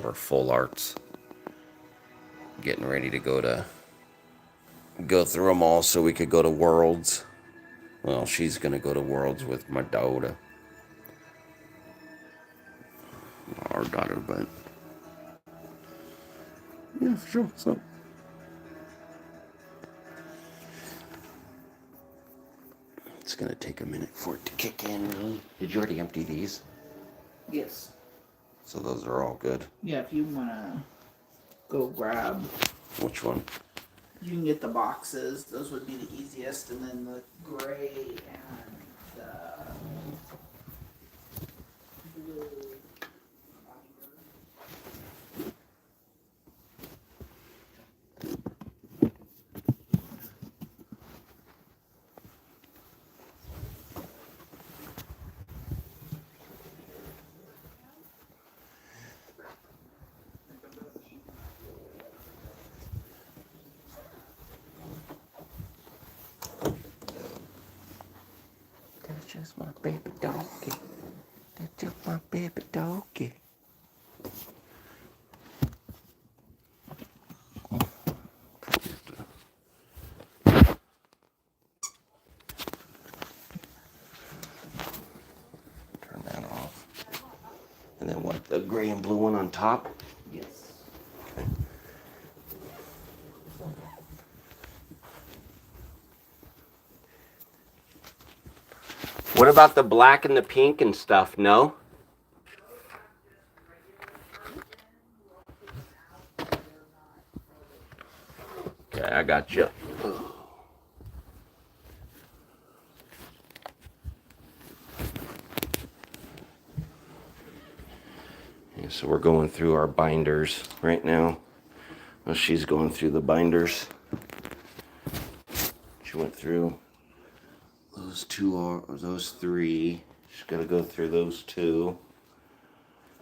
of her full arts. Getting ready to go through them all so we could go to Worlds. Well, she's gonna go to Worlds with my daughter. Our daughter, but yeah, for sure. So it's gonna take a minute for it to kick in, really. Did you already empty these? Yes. So those are all good. Yeah, if you wanna go grab. Which one? You can get the boxes. Those would be the easiest, and then the gray and the blue. That's just my baby doggy. That's just my baby doggy. Turn that off. And then what? The gray and blue one on top? Yes. Okay. What about the black and the pink and stuff? No? Okay, I got you. Yeah, so we're going through our binders right now. Well, she's going through the binders. She went through those three. She's got to go through those two.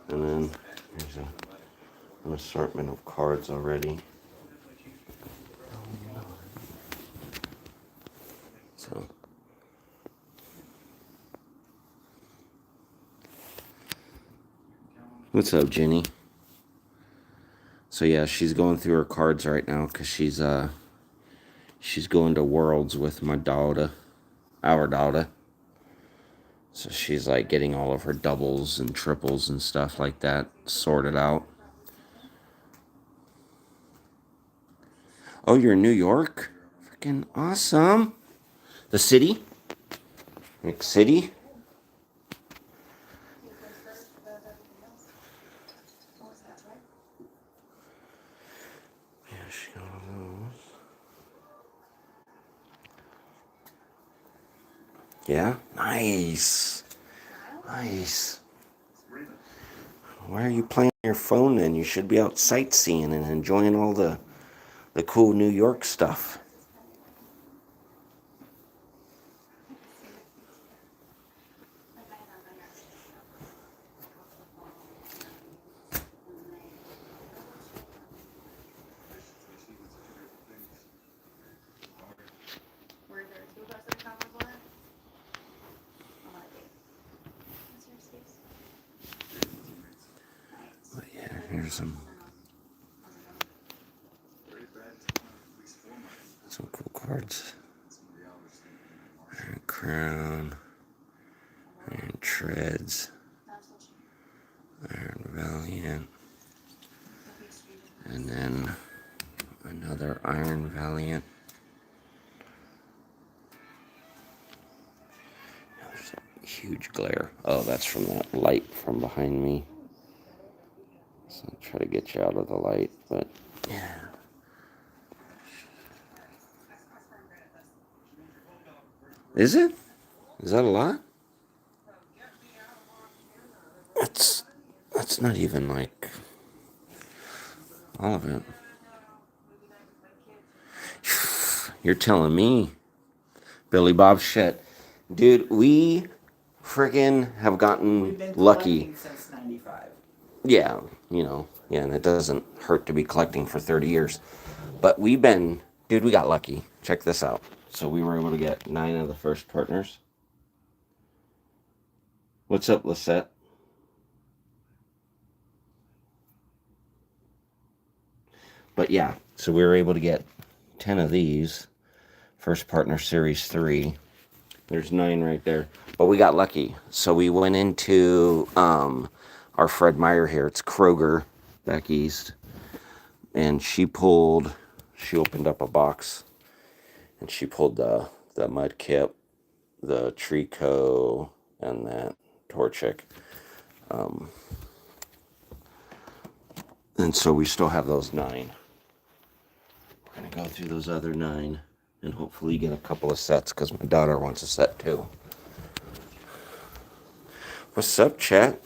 And then there's an assortment of cards already. So what's up, Jenny? So yeah, she's going through her cards right now because she's going to Worlds with my daughter, our daughter. So she's like getting all of her doubles and triples and stuff like that sorted out. Oh, you're in New York? Freaking awesome. The city? Nick City? Yeah, she got all those. Yeah? Nice. Nice. Why are you playing on your phone then? You should be out sightseeing and enjoying all the cool New York stuff. But yeah, here's some cool cards. Iron Crown, Iron Treads, Iron Valiant, and then another Iron Valiant. There's a huge glare. Oh, that's from that light from behind me. So I'll try to get you out of the light, but yeah. Is it? Is that a lot? That's not even like all of it. You're telling me, Billy Bob, shit, dude. We friggin' have We've gotten been lucky. collecting since '95. Yeah, yeah, and it doesn't hurt to be collecting for 30 years. But dude, we got lucky. Check this out. So we were able to get 9 of the first partners. What's up, Lisette? But yeah, so we were able to get 10 of these. First Partner Series 3. There's 9 right there. But we got lucky. So we went into our Fred Meyer here. It's Kroger back east. And she opened up a box. And she pulled the Mudkip, the Trico, and that Torchic. And so we still have those 9. We're going to go through those other 9 and hopefully get a couple of sets because my daughter wants a set too. What's up, chat?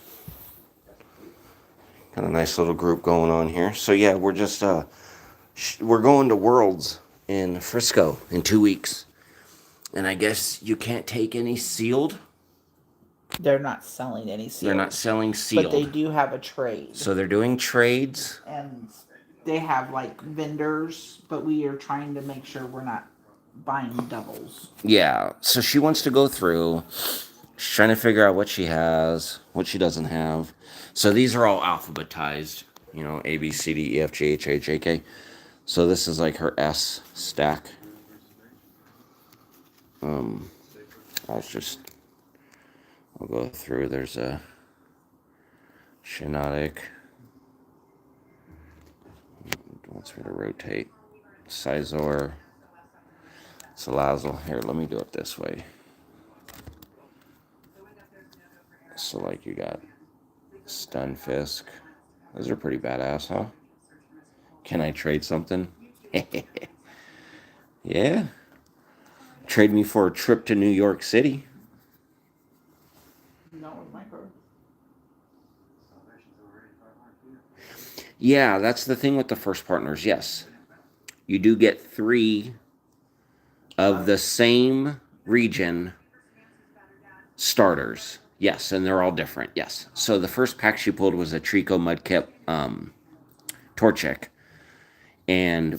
Got a nice little group going on here. So yeah, we're just we're going to Worlds in Frisco in 2 weeks. And I guess you can't take any sealed. They're not selling any sealed. They're not selling sealed. But they do have a trade. So they're doing trades. And they have like vendors, but we are trying to make sure we're not buying doubles. Yeah. So she wants to go through. She's trying to figure out what she has, what she doesn't have. So these are all alphabetized. You know, A, B, C, D, E, F, G, H, I, J, K. So this is like her S stack. I'll go through. There's a Shinotic. Wants me to rotate. Sizor. Salazzle. Here, let me do it this way. So like you got Stunfisk. Those are pretty badass, huh? Can I trade something? Yeah. Trade me for a trip to New York City. No, micro. Yeah, that's the thing with the First Partners. Yes. You do get 3 of the same region starters. Yes, and they're all different. Yes. So the first pack she pulled was a Trico Mudkip Torchic.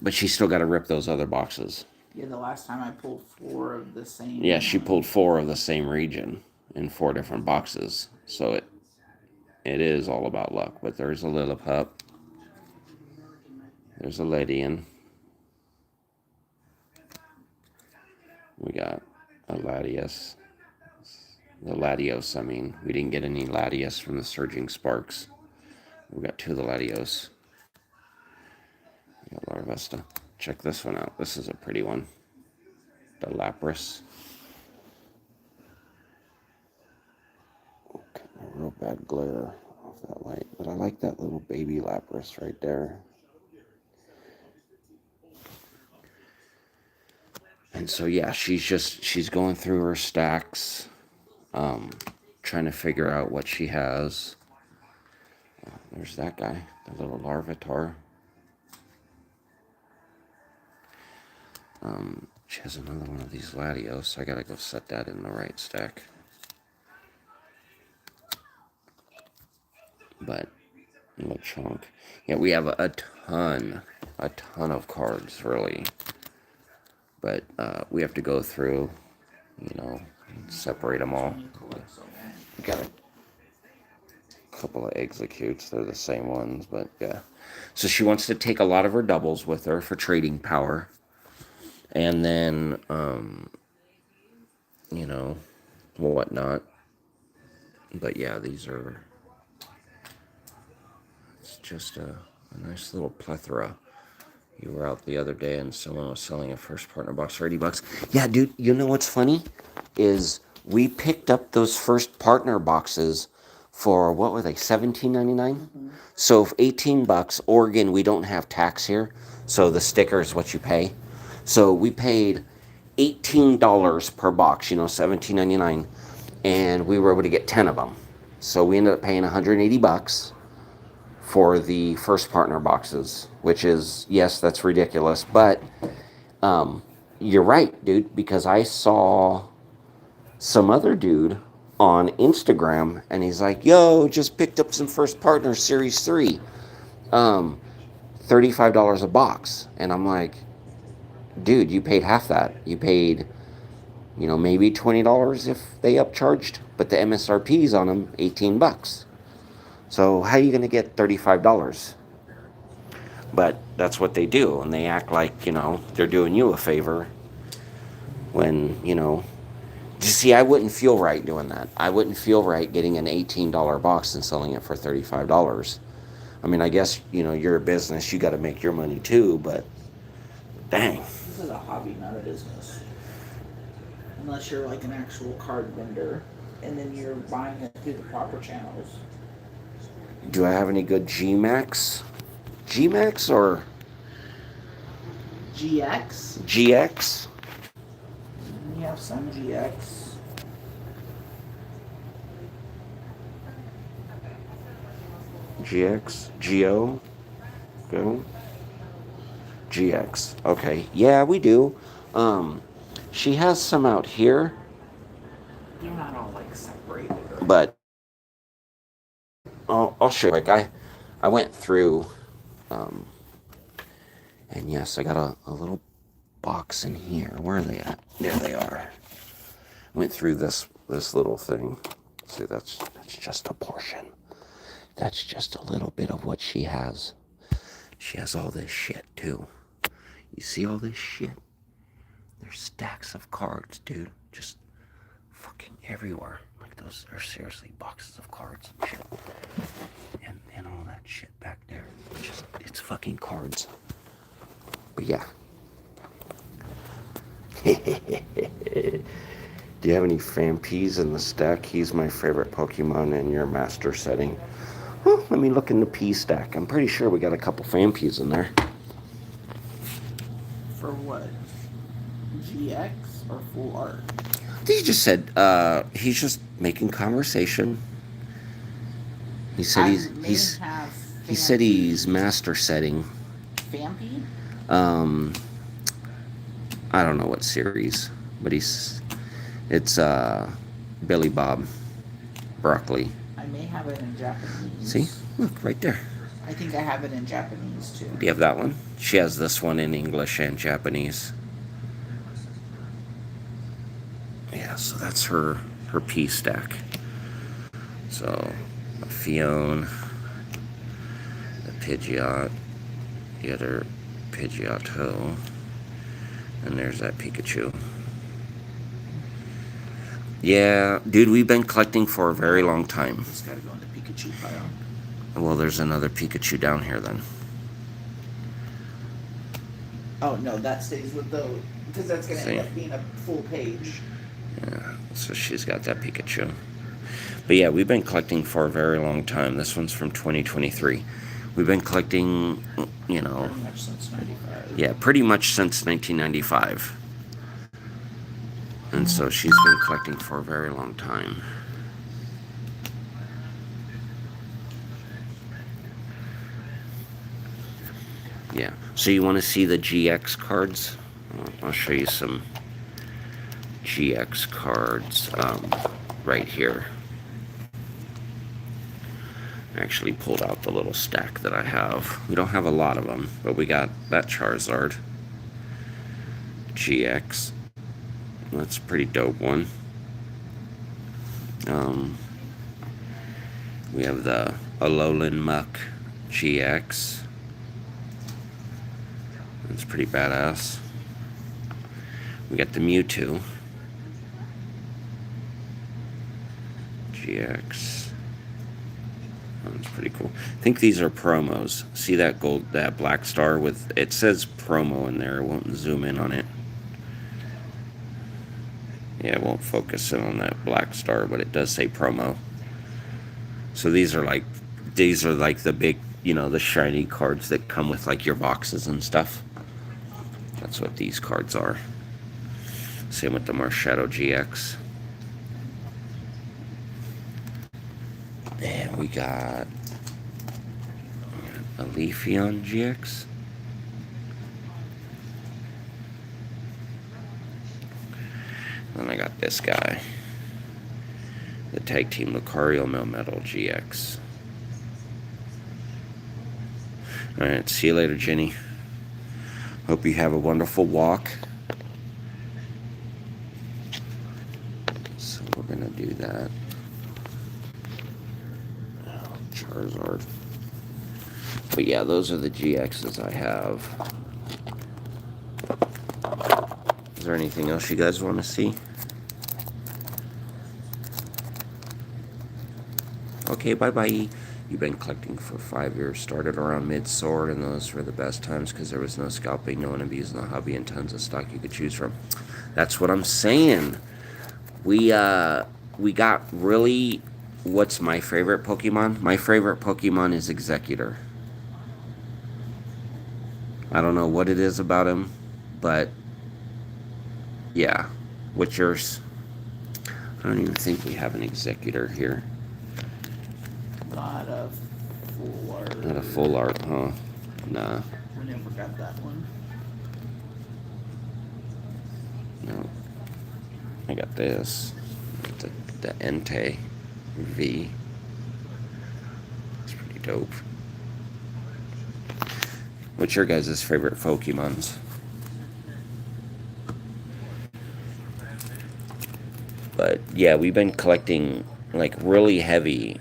But she still got to rip those other boxes. Yeah, the last time I pulled 4 of the same. Yeah, she pulled 4 of the same region in 4 different boxes. So it is all about luck. But there's a Lillipup. There's a Ledian. We got a Latios. The Latios, I mean. We didn't get any Latios from the Surging Sparks. We got 2 of the Latios. We got Larvesta. Check this one out. This is a pretty one. The Lapras. Okay, a real bad glare off that light. But I like that little baby Lapras right there. And so, yeah, she's going through her stacks, trying to figure out what she has. There's that guy, the little Larvitar. She has another one of these Latios. I gotta go set that in the right stack. But, Lechonk. Yeah, we have a ton of cards, really. But we have to go through, separate them all. We got a couple of Executes. They're the same ones, but yeah. So she wants to take a lot of her doubles with her for trading power. And then, whatnot. But yeah, it's just a nice little plethora. You were out the other day and someone was selling a First Partner box for $80. Yeah, dude, you know what's funny? Is we picked up those First Partner boxes for, what were they, $17.99? Mm-hmm. So $18, Oregon, we don't have tax here. So the sticker is what you pay. So we paid $18 per box, $17.99. And we were able to get 10 of them. So we ended up paying $180 for the First Partner boxes, which is, yes, that's ridiculous, but you're right, dude, because I saw some other dude on Instagram, and he's like, yo, just picked up some First Partner Series 3, $35 a box, and I'm like, dude, you paid half that. You paid, maybe $20 if they upcharged, but the MSRP's on them $18. So how are you going to get $35? But that's what they do, and they act like, they're doing you a favor when, you see, I wouldn't feel right doing that. I wouldn't feel right getting an $18 box and selling it for $35. I mean, I guess, you're a business, you got to make your money too, but dang. This is a hobby, not a business. Unless you're like an actual card vendor, and then you're buying it through the proper channels. Do I have any good G-Max? G-Max or GX? GX? We have some GX. GX? GO? Go? GX. Okay. Yeah, we do. She has some out here, They're not all like separated. Or but I'll show you. Like I went through, and yes, I got a little box in here. Where are they at? There they are. Went through this little thing. See, that's just a portion. That's just a little bit of what she has. She has all this shit too. You see all this shit? There's stacks of cards, dude. Just fucking everywhere. Like those are seriously boxes of cards and shit. And all that shit back there. It's fucking cards. But yeah. Do you have any Fampees in the stack? He's my favorite Pokemon in your master setting. Well, let me look in the P stack. I'm pretty sure we got a couple Fampees in there. for what? GX or full art? He just said he's just making conversation. He said he said he's master setting. Fampi? I don't know what series, but it's Billy Bob Broccoli. I may have it in Japanese. See? Look, right there. I think I have it in Japanese too. Do you have that one? She has this one in English and Japanese. Yeah, so that's her P stack. So, a Fion, a Pidgeot, the other Pidgeotto, and there's that Pikachu. Yeah, dude, we've been collecting for a very long time. It's gotta go in the Pikachu pile. Well, there's another Pikachu down here then. Oh no, that stays with those because that's gonna end up being a full page. Yeah, so she's got that Pikachu. But yeah, we've been collecting for a very long time. This one's from 2023. We've been collecting, Pretty much since '95. yeah, pretty much since 1995. And so she's been collecting for a very long time. Yeah, so you want to see the GX cards? I'll show you some GX cards right here. I actually pulled out the little stack that I have. We don't have a lot of them, but we got that Charizard GX. That's a pretty dope one. We have the Alolan Muck GX. That's pretty badass. We got the Mewtwo GX. That's pretty cool. I think these are promos. See that that black star with, it says promo in there. It won't zoom in on it. Yeah, it won't focus in on that black star, but it does say promo. So these are like the big, the shiny cards that come with like your boxes and stuff. That's what these cards are. Same with the Marshadow GX. And we got a Leafeon GX. Then I got this guy. The Tag Team Lucario Melmetal GX. Alright, see you later, Jenny. Hope you have a wonderful walk. So we're gonna do that. Charizard. But yeah, those are the GXs I have. Is there anything else you guys want to see? Okay, bye-bye. You've been collecting for 5 years. Started around mid-sword, and those were the best times because there was no scalping, no one abusing the hobby, and tons of stock you could choose from. That's what I'm saying. We got really... What's my favorite Pokemon? My favorite Pokemon is Executor. I don't know what it is about him, but... Yeah. What's yours? I don't even think we have an Executor here. Not a full art. Not a full art, huh? Nah. We never got that one. No. I got this. The Entei V. It's pretty dope. What's your guys' favorite Pokemons? But yeah, we've been collecting like really heavy.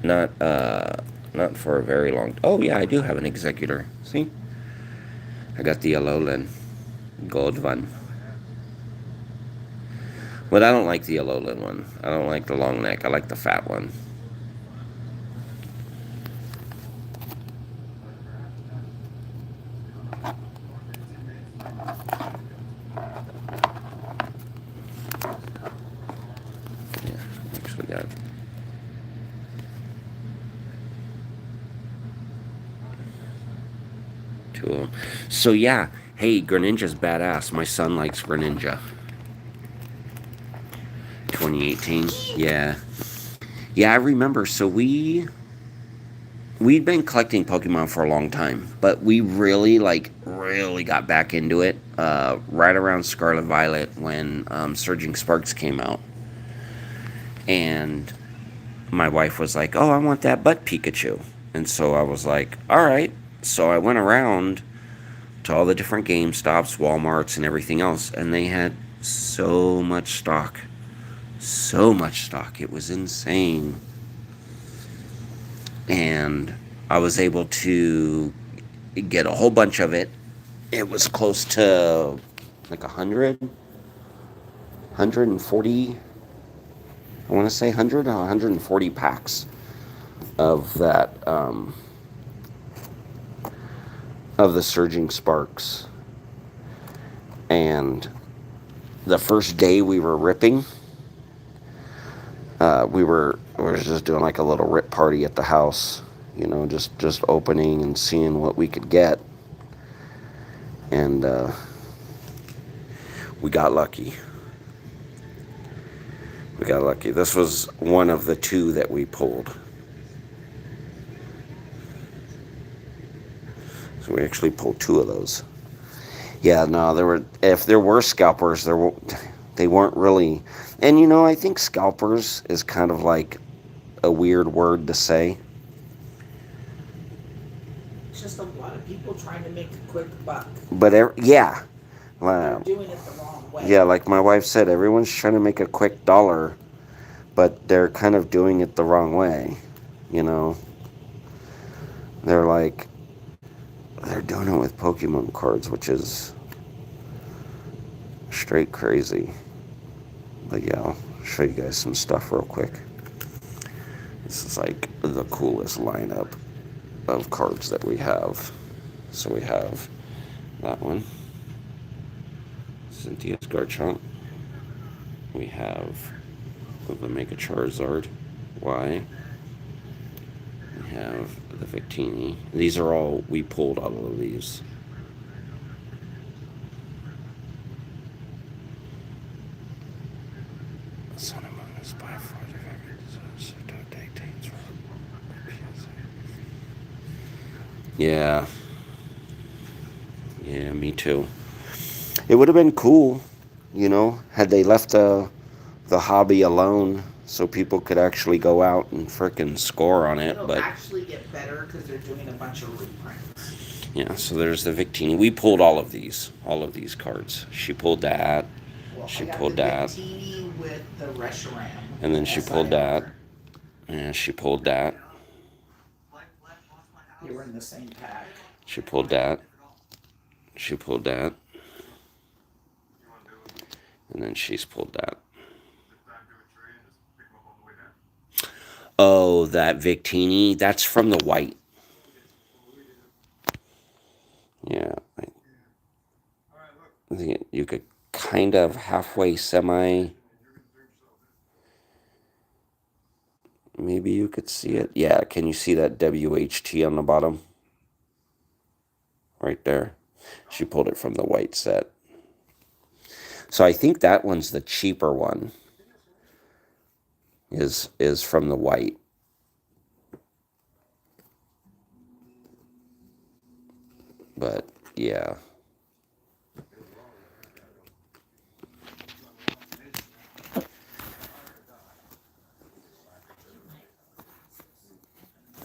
Not for a very long. Oh yeah, I do have an Executor. See, I got the Alolan Gold one. But I don't like the Alolan one. I don't like the long neck. I like the fat one. Yeah, actually got. Two of them. So yeah, hey, Greninja's badass. My son likes Greninja. 2018. Yeah. Yeah, I remember. So we'd been collecting Pokemon for a long time, but we really got back into it right around Scarlet Violet when Surging Sparks came out. And my wife was like, "Oh, I want that butt Pikachu." And so I was like, "All right." So I went around to all the different GameStops, Walmarts, and everything else, and they had so much stock. So much stock. It was insane. And I was able to get a whole bunch of it. It was close to like 140, I want to say 100 or 140 packs of that, of the Surging Sparks. And the first day we were ripping, we were just doing like a little rip party at the house, you know, just opening and seeing what we could get. And we got lucky. We got lucky. This was one of the two that we pulled. So we actually pulled two of those. Yeah, no, if there were scalpers, they weren't really. And you know, I think scalpers is kind of like a weird word to say. It's just a lot of people trying to make a quick buck. But yeah. They're doing it the wrong way. Yeah, like my wife said, everyone's trying to make a quick dollar, but they're kind of doing it the wrong way, you know? They're doing it with Pokemon cards, which is straight crazy. But yeah, I'll show you guys some stuff real quick. This is like the coolest lineup of cards that we have. So we have that one. Cynthia's Garchomp. We have the Mega Charizard Y. We have the Victini. These are all, we pulled all of these. Sun and Moon is by far the favorite. Yeah. Yeah, me too. It would have been cool, you know, had they left the hobby alone so people could actually go out and frickin' score on it. It'll but actually get better because they're doing a bunch of reprints. Yeah, so there's the Victini. We pulled all of these cards. She pulled that. Well, She I got pulled the that. Victini with the Reshiram. And then she pulled that. And she pulled that. They were in the same pack. She pulled that. She pulled that. And then she's pulled that. Oh, that Victini, that's from the white. Yeah. I think you could kind of halfway semi. Maybe you could see it. Yeah, can you see that WHT on the bottom? Right there. She pulled it from the white set. So I think that one's the cheaper one. Is from the white. But yeah.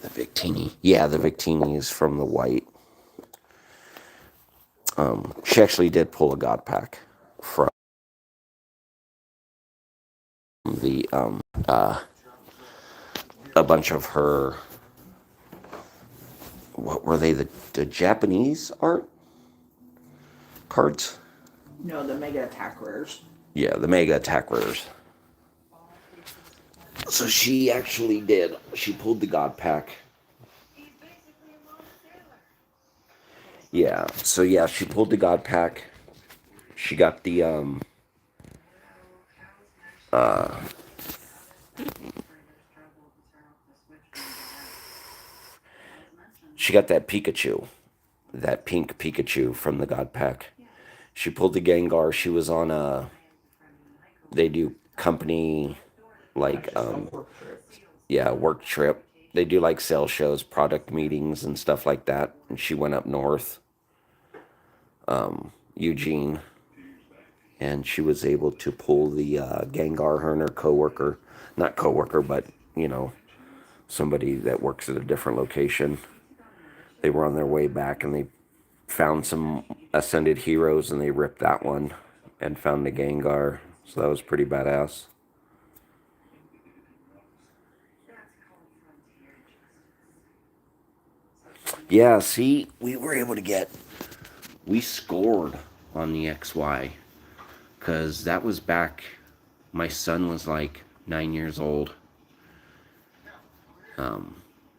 The Victini. Yeah, the Victini is from the white. She actually did pull a God pack from the a bunch of her, what were they, the Japanese art cards? No, the Mega Attack Rares. Yeah, the Mega Attack Rares. So she actually did. She pulled the God pack. Yeah, so yeah, she pulled the God pack. She got the she got that Pikachu, that pink Pikachu from the God pack. She pulled the Gengar. She was on they do company, like, yeah, work trip. They do like sales shows, product meetings and stuff like that. And she went up north, Eugene, and she was able to pull the Gengar, her and her coworker, not coworker, but, you know, somebody that works at a different location. They were on their way back and they found some Ascended Heroes and they ripped that one and found the Gengar. So that was pretty badass. Yeah, see, we were able to we scored on the XY because that was back, my son was like 9 years old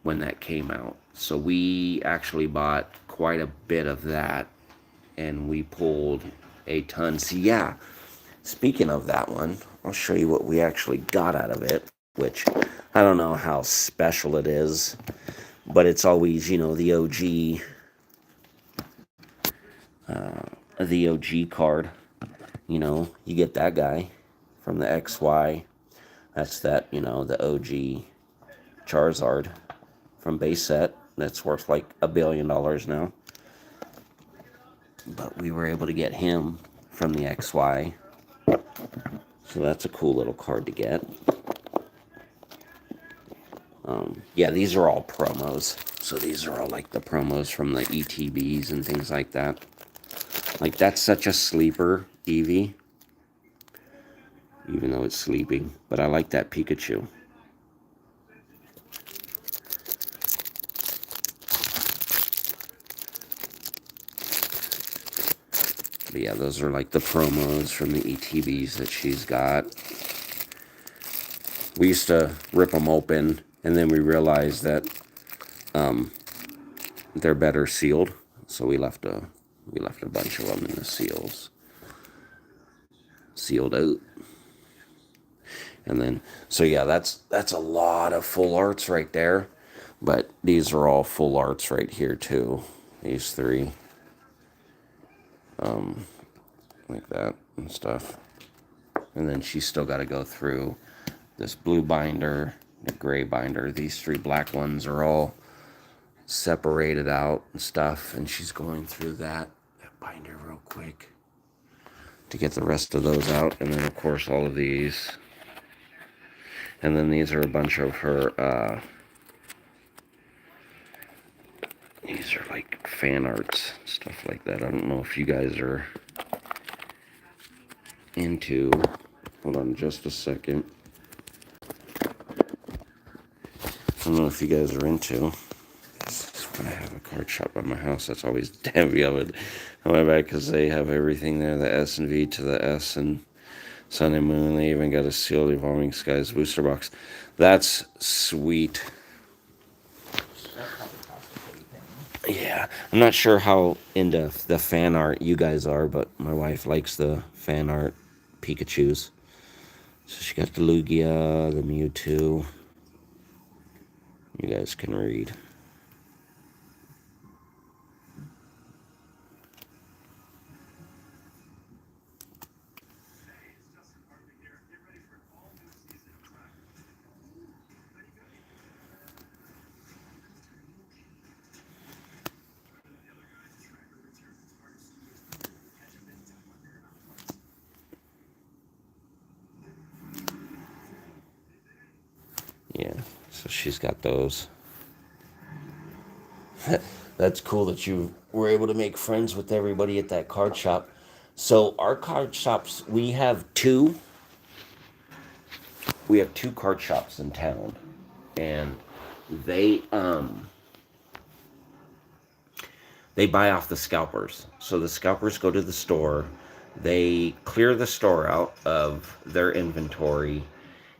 when that came out. So we actually bought quite a bit of that and we pulled a ton. See, yeah, speaking of that one, I'll show you what we actually got out of it, which I don't know how special it is, but it's always, you know, the OG card. You know, you get that guy from the XY. That's that, you know, the OG Charizard from base set. That's worth like $1 billion now. But we were able to get him from the XY. So that's a cool little card to get. Yeah, these are all promos. So these are all like the promos from the ETBs and things like that. Like, that's such a sleeper, Eevee. Even though it's sleeping. But I like that Pikachu. But yeah, those are like the promos from the ETBs that she's got. We used to rip them open, and then we realized that they're better sealed. So we left a bunch of them in the seals. Sealed out. And then, so yeah, that's a lot of full arts right there. But these are all full arts right here too. These three. Like that and stuff. And then she's still got to go through this blue binder, the gray binder. These three black ones are all separated out and stuff. And she's going through that binder real quick to get the rest of those out. And then, of course, all of these. And then these are a bunch of her, these are like fan arts, stuff like that. I don't know if you guys are into, hold on just a second. I don't know if you guys are into, this is what I card shop by my house. That's always heavy of it. I went back because they have everything there, the S and V to the S and Sun and Moon. They even got a sealed Evolving Skies booster box. That's sweet. That probably cost a pretty penny. Yeah, I'm not sure how into the fan art you guys are, but my wife likes the fan art Pikachus. So she got the Lugia, the Mewtwo. You guys can read. Yeah, so she's got those. That's cool that you were able to make friends with everybody at that card shop. So our card shops, we have two. We have two card shops in town, and they they buy off the scalpers. So the scalpers go to the store, they clear the store out of their inventory,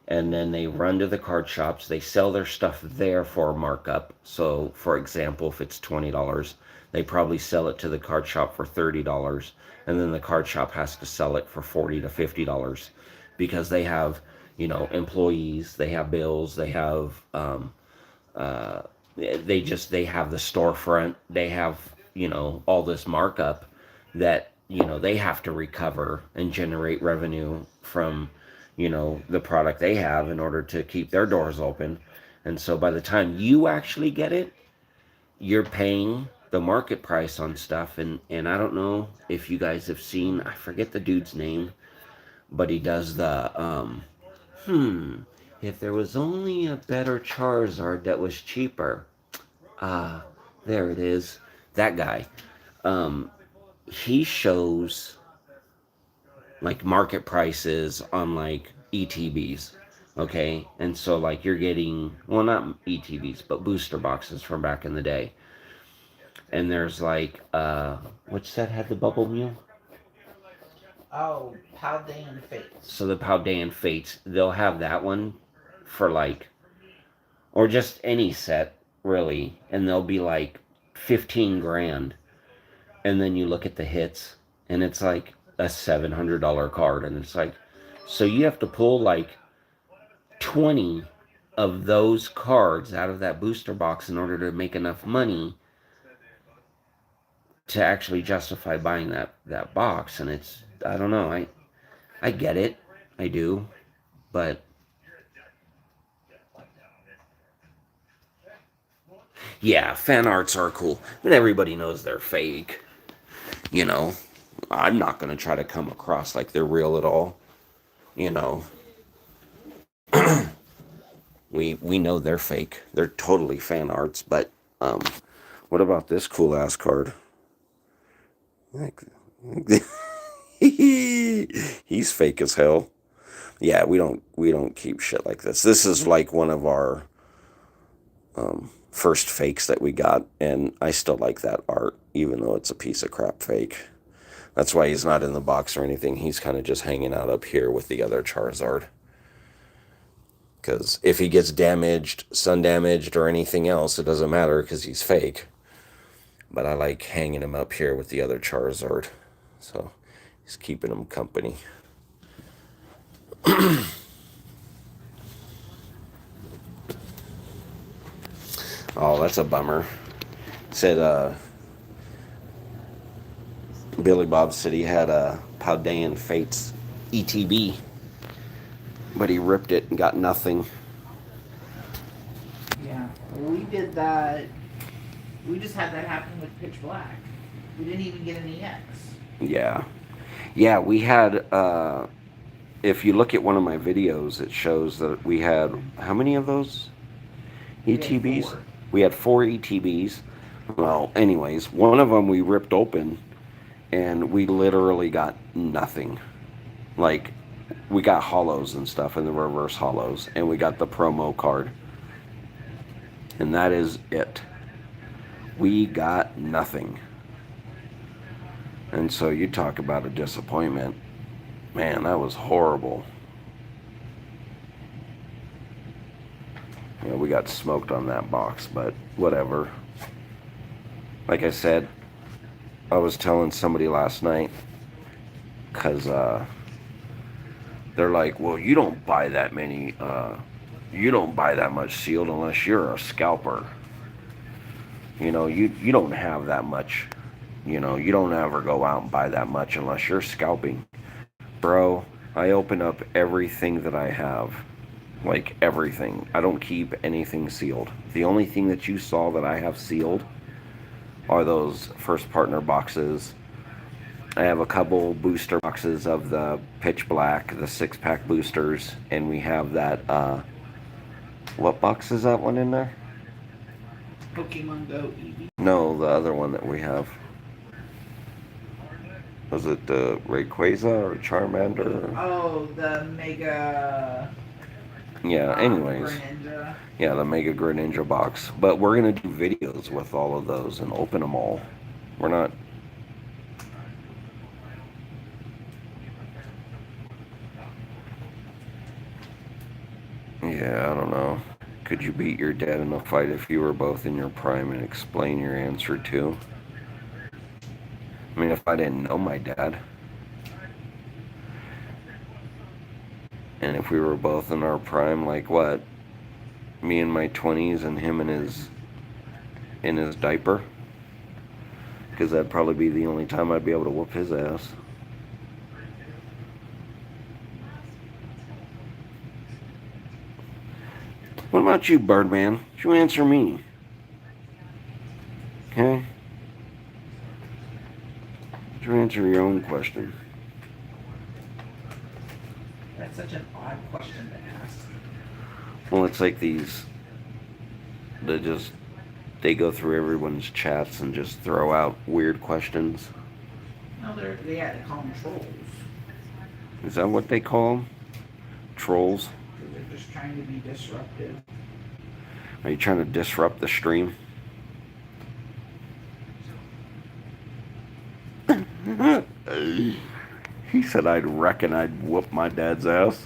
and then they run to the card shops. They sell their stuff there for a markup. So, for example, if it's $20, they probably sell it to the card shop for $30, and then the card shop has to sell it for $40 to $50 because they have, employees, they have bills, they have, they have the storefront, they have, all this markup that, they have to recover and generate revenue from the product they have in order to keep their doors open. And so by the time you actually get it, you're paying the market price on stuff. And I don't know if you guys have seen, I forget the dude's name, but he does the if there was only a better Charizard that was cheaper. There it is. That guy. He shows like market prices on like ETBs. Okay. And so like you're getting, well, not ETBs, but booster boxes from back in the day. And there's like, which set had the bubble meal? Oh, Paldean Fates. So the Paldean Fates, they'll have that one for like, or just any set really, and they'll be like 15 grand. And then you look at the hits, and it's like a $700 card, and it's like, so you have to pull like 20 of those cards out of that booster box in order to make enough money to actually justify buying that box. And it's, I don't know, I get it, I do, but yeah, fan arts are cool, but everybody knows they're fake. I'm not going to try to come across like they're real at all. you know we know they're fake. They're totally fan arts. But what about this cool ass card? Like, he's fake as hell. Yeah, we don't keep shit like this. This is like one of our first fakes that we got, and I still like that art, even though it's a piece of crap fake. That's why he's not in the box or anything. He's kind of just hanging out up here with the other Charizard. Because if he gets damaged, sun damaged, or anything else, it doesn't matter because he's fake. But I like hanging him up here with the other Charizard. So he's keeping him company. Oh, that's a bummer. Said Billy Bob said he had a Paldean Fates ETB, but he ripped it and got nothing. Yeah, we did that. We just had that happen with Pitch Black. We didn't even get an EX. Yeah, we had, if you look at one of my videos, it shows that we had, how many of those ETBs? We had 4 ETBs. Well, anyways, one of them we ripped open, and we literally got nothing. Like, we got hollows and stuff, and the reverse hollows, and we got the promo card. And that is it. We got nothing. And so you talk about a disappointment. Man, that was horrible. You know, we got smoked on that box, but whatever. Like I said, I was telling somebody last night, because they're like, well, you don't buy that many, you don't buy that much sealed unless you're a scalper. You know, you don't have that much. You know, you don't ever go out and buy that much unless you're scalping. Bro, I open up everything that I have. Like everything. I don't keep anything sealed. The only thing that you saw that I have sealed are those first partner boxes. I have a couple booster boxes of the pitch black, the 6-pack boosters, and we have that, what box is that one in there? Pokemon Go Eevee. No, the other one that we have. Was it the Rayquaza or Charmander? Oh, the Mega. Yeah, anyways. Greninja. Yeah, the Mega Greninja box. But we're going to do videos with all of those and open them all. We're not... Yeah, I don't know. Could you beat your dad in a fight if you were both in your prime and explain your answer too? I mean, if I didn't know my dad. And if we were both in our prime, like what? Me in my 20s and him in his diaper? Because that'd probably be the only time I'd be able to whoop his ass. What about you, Birdman? You answer me. Okay? You answer your own question. That's such an odd question to ask. Well, it's like these... They go through everyone's chats and just throw out weird questions. No, they had to call them trolls. Is that what they call them? Trolls? Because they're just trying to be disruptive. Are you trying to disrupt the stream? He said I'd reckon I'd whoop my dad's ass.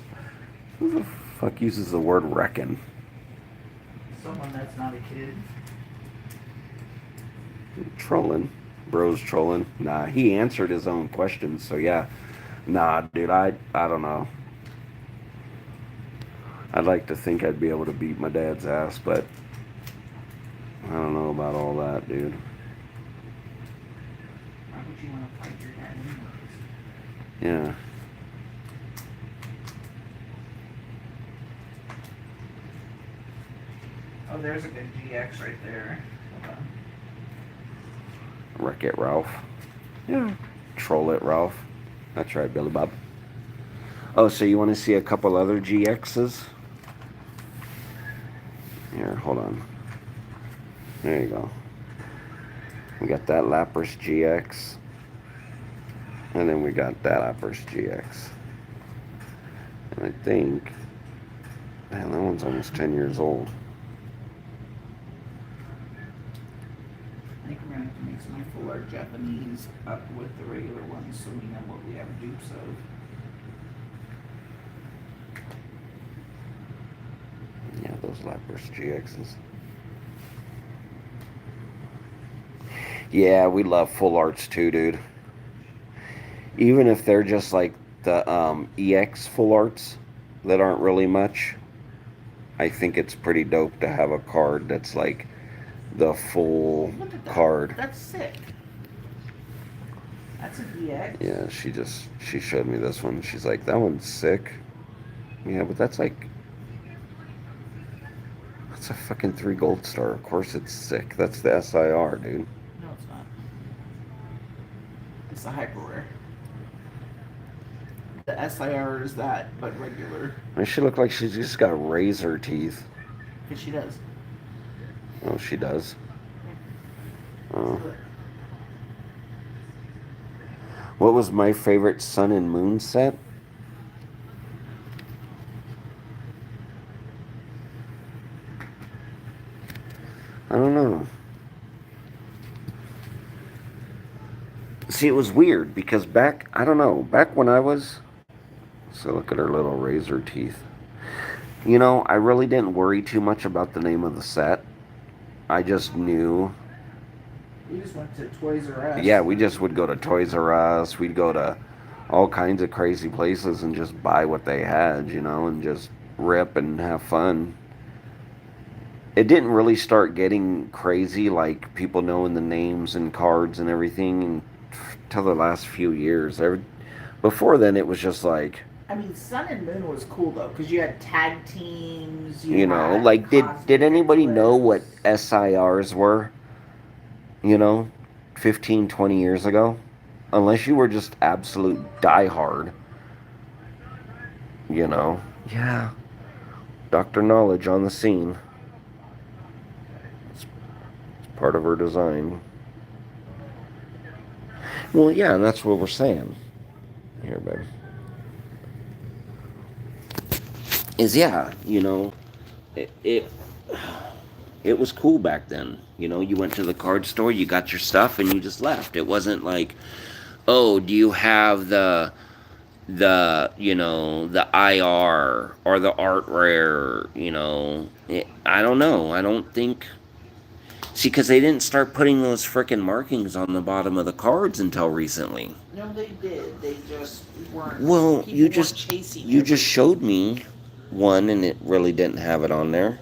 Who the fuck uses the word reckon? Someone that's not a kid. Trolling. Bro's trolling. Nah, he answered his own questions, so yeah. Nah, dude, I don't know. I'd like to think I'd be able to beat my dad's ass, but I don't know about all that, dude. Why would you want to fight your dad anyways? Yeah. Oh, there's a good GX right there. Hold on. Wreck It Ralph. Yeah. Troll It Ralph. That's right, Billy Bob. Oh, so you want to see a couple other GXs? Here, hold on. There you go. We got that Lapras GX. And then we got that Lapras GX. And I think... Man, that one's almost 10 years old. I think we're going to have to mix my full art Japanese up with the regular ones so we know what we have dupes of. Yeah, those Lapras GXs. Yeah, we love full arts too, dude. Even if they're just like the EX full arts that aren't really much, I think it's pretty dope to have a card that's like the full Look at that. card. That's sick. That's a DX. Yeah, she showed me this one. She's like, that one's sick. Yeah, but that's like... That's a fucking 3 gold star. Of course it's sick. That's the SIR, dude. No, it's not. It's the hyper rare. The SIR is that, but regular. And she looked like she's just got razor teeth. Because she does. Oh, she does. Oh. What was my favorite Sun and Moon set? I don't know. See, it was weird because back, I don't know, back when I was, so look at her little razor teeth. You know, I really didn't worry too much about the name of the set. I just knew. We just went to Toys R Us. Yeah, we just would go to Toys R Us. We'd go to all kinds of crazy places and just buy what they had, you know, and just rip and have fun. It didn't really start getting crazy like people knowing the names and cards and everything until the last few years. Before then, it was just like, I mean, Sun and Moon was cool though, because you had tag teams. you know, had like did anybody know what cosplay. SIRs were? You know, 15, 20 years ago? Unless you were just absolute diehard. You know? Yeah. Dr. Knowledge on the scene. It's part of her design. Well, yeah, and that's what we're saying. Here, babe. Is, yeah, you know, it was cool back then. You know, you went to the card store, you got your stuff, and you just left. It wasn't like, oh, do you have you know, the IR or the art rare, you know. I don't know. I don't think. See, because they didn't start putting those frickin' markings on the bottom of the cards until recently. No, they did. They just weren't. Well, you just you just showed me one, and it really didn't have it on there.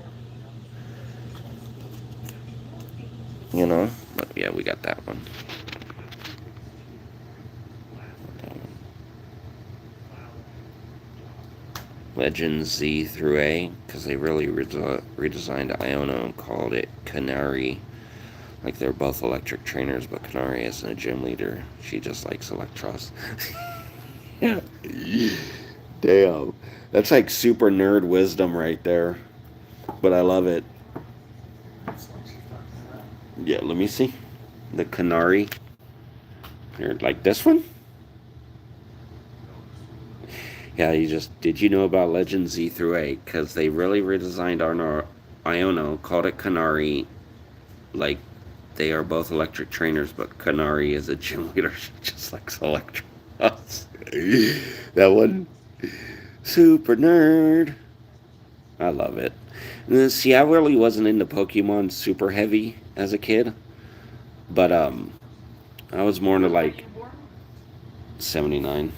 You know, but yeah, we got that one. Legends Z through A, because they really redesigned Iona and called it Canary. Like they're both electric trainers, but Canary isn't a gym leader. She just likes Electros. Yeah. Damn. That's like super nerd wisdom right there. But I love it. Yeah, let me see. The Canary. Here, like this one? Yeah, did you know about Legend Z through A? Because they really redesigned our Iono, called it Canary. Like, they are both electric trainers, but Canary is a gym leader. She just likes Electros. That one, super nerd. I love it. See, I really wasn't into Pokemon super heavy as a kid. But, I was more into like 79.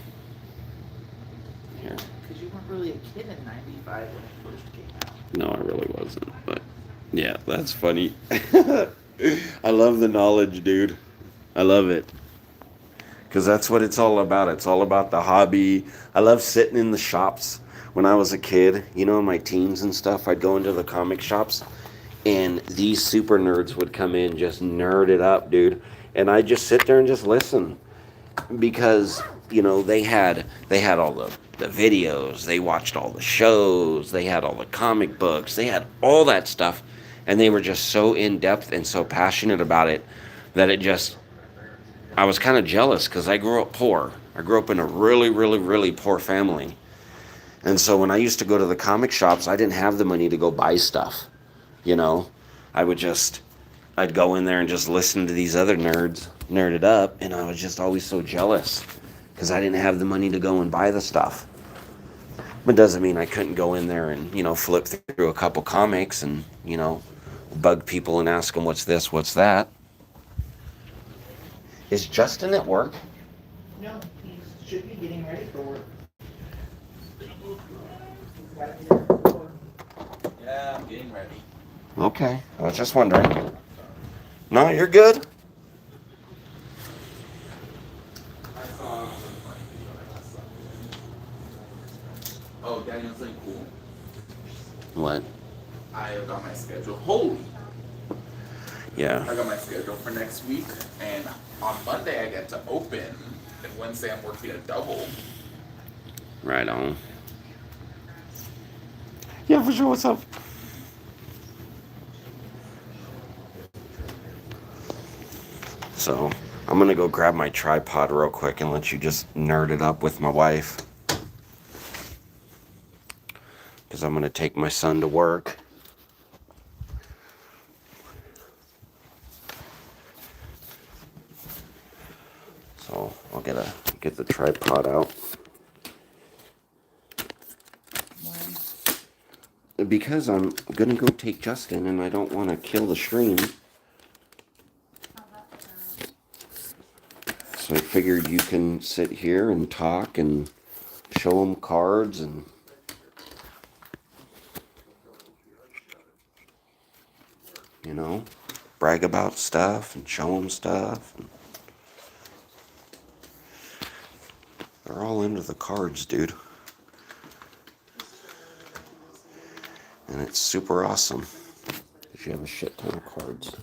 Here. Because you weren't really a kid in '95 when it first came out. No, I really wasn't. But yeah, that's funny. I love the knowledge, dude. I love it. Because that's what it's all about. It's all about the hobby. I love sitting in the shops when I was a kid. You know, in my teens and stuff, I'd go into the comic shops. And these super nerds would come in, just nerd it up, dude. And I'd just sit there and just listen. Because, you know, they had all the videos. They watched all the shows. They had all the comic books. They had all that stuff. And they were just so in-depth and so passionate about it that it just... I was kind of jealous because I grew up poor. I grew up in a really, really, really poor family. And so when I used to go to the comic shops, I didn't have the money to go buy stuff. You know, I'd go in there and just listen to these other nerds nerd it up. And I was just always so jealous because I didn't have the money to go and buy the stuff. But doesn't mean I couldn't go in there and, you know, flip through a couple comics and, you know, bug people and ask them what's this, what's that. Is Justin at work? No, he should be getting ready for work. Yeah, I'm getting ready. Okay, I was just wondering. No, you're good. Oh, Daniel's like cool. What? I got my schedule. Holy! Yeah. I got my schedule for next week, and on Monday I get to open, and Wednesday I'm working a double. Right on. Yeah, for sure. What's up? So, I'm gonna go grab my tripod real quick and let you just nerd it up with my wife. Because I'm gonna take my son to work. So So I'll get the tripod out. When? Because I'm gonna go take Justin and I don't want to kill the stream. So I figured you can sit here and talk and show him cards and you know, brag about stuff and show him stuff. They're all into the cards, dude. And it's super awesome. Because you have a shit ton of cards.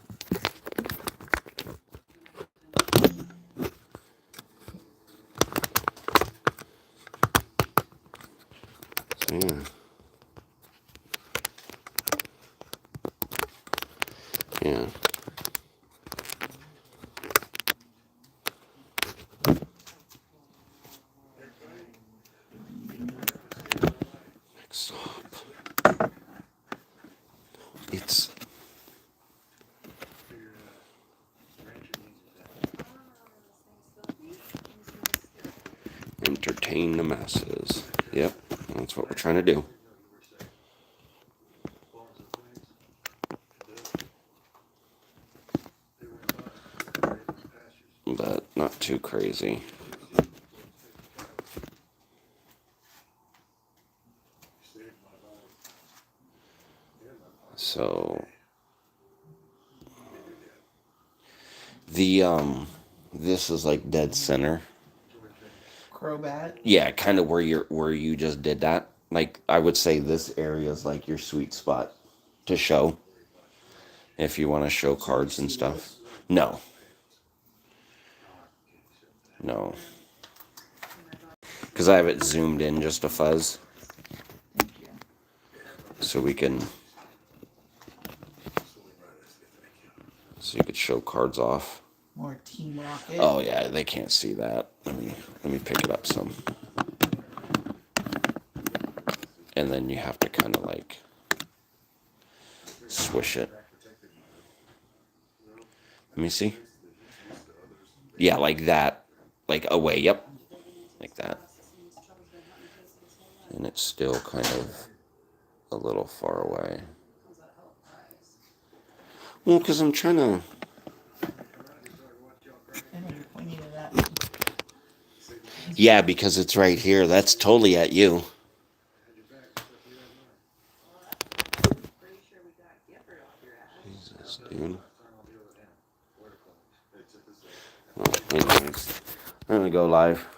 So yeah. Yeah. Next up. It's entertain the masses. Yep, that's what we're trying to do. But not too crazy. So the this is like dead center. Crobat. Yeah, kind of where you just did that. Like I would say this area is like your sweet spot to show if you want to show cards and stuff. No. No. Because I have it zoomed in just a fuzz. Thank you. So we can... So you could show cards off. More Team Rocket. Oh yeah, they can't see that. Let me pick it up some. And then you have to kind of like swish it. Let me see. Yeah, like that. Like away, yep. Like that. And it's still kind of a little far away. Well, because I'm trying to... I know you're pointing to that. Yeah, because it's right here. That's totally at you. Jesus, dude. Well, anyways, I'm gonna go live.